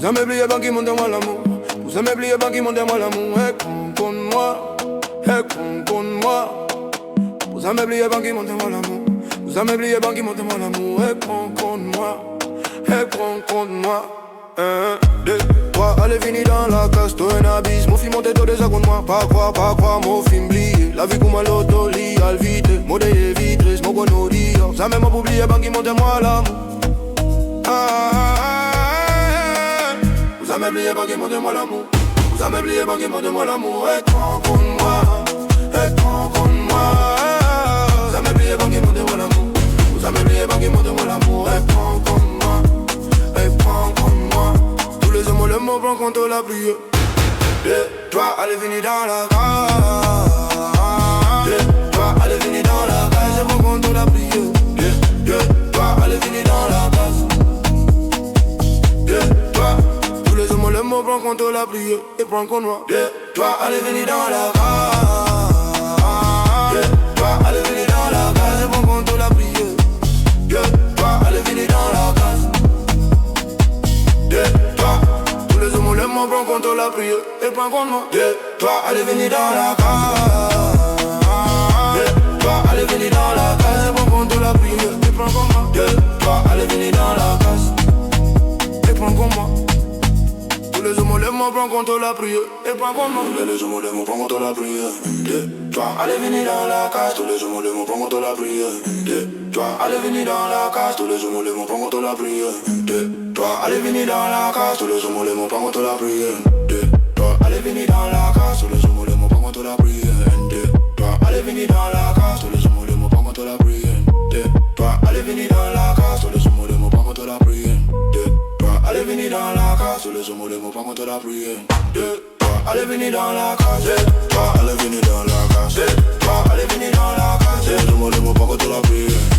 Vous aimez plier, banque, montez-moi l'amour. Vous aimez plier, banque, montez-moi l'amour. Con moi, con moi. Vous aimez plier, banque, montez-moi l'amour. Vous aimez plier, banque, montez-moi l'amour. Con moi, con moi. 1, 2, 3, allez venir dans la casse, toi un abysse. Mon film monte tout des secondes, moi. Pas quoi, mon film blié. La vie comme à l'auto, lit, al vite. Modèle vitres, mon bon odi. Ça même pas oublier, banque, montez-moi l'amour. Vous avez oublié, banque, montez-moi l'amour. Vous avez oublié, banque, montez-moi l'amour. Con moi, con moi. Vous avez oublié, banque, montez-moi l'amour. Vous avez oublié, banque, montez-moi l'amour. Con moi. Tous les hommes, le mot prend contre la prière. 2, 3, allez venir dans la case. 2, 3, allez venir dans la case. Je prends contre la prière. 2, 3, allez venir dans la case. 2, 3, tous les hommes, le mot prend contre la prière. Et prend contre moi. 2, 3, allez venir dans la case. 2, 3, allez venir dans la case. Je prends contre la prière. 2, 3, allez venir dans la case. 2, 3, tous les hommes, le mot prend contre la prière. Et prend contre moi. 2, 3, allez venir dans la case. 2, 3, allez venir dans la case. Et prend contre la prière. Et prend contre moi. 2, 3, allez venir dans la case. Et prend contre moi. Tous les hommes, le mot prend contre la prière. Et prend contre moi. Tous les hommes, le mot prend contre la prière. 2, 3, allez venir dans la case. Tous les hommes, le mot prend contre la prière. 2, 3, allez venir dans la case. Tous les hommes, le mot prend contre la prière. 2, 3, allez venir dans la case. Tous les hommes, le mot prend contre la prière. 2, 3, allez venir dans la case. Tous les hommes, le mot prend contre la prière. 2, 3, allez venir dans la case. Tous les hommes, le mot prend contre la prière. 2, 3, allez venir dans la case. Tous les hommes, le mot prend contre la prière. 2, 3, allez venir dans la case. Tous les hommes, le mot prend contre la prière. 2, 3, allez venir dans la case. 2, 3, allez venir dans la case. 2, 3, allez venir dans la case. Tous les hommes, le mot prend contre la prière.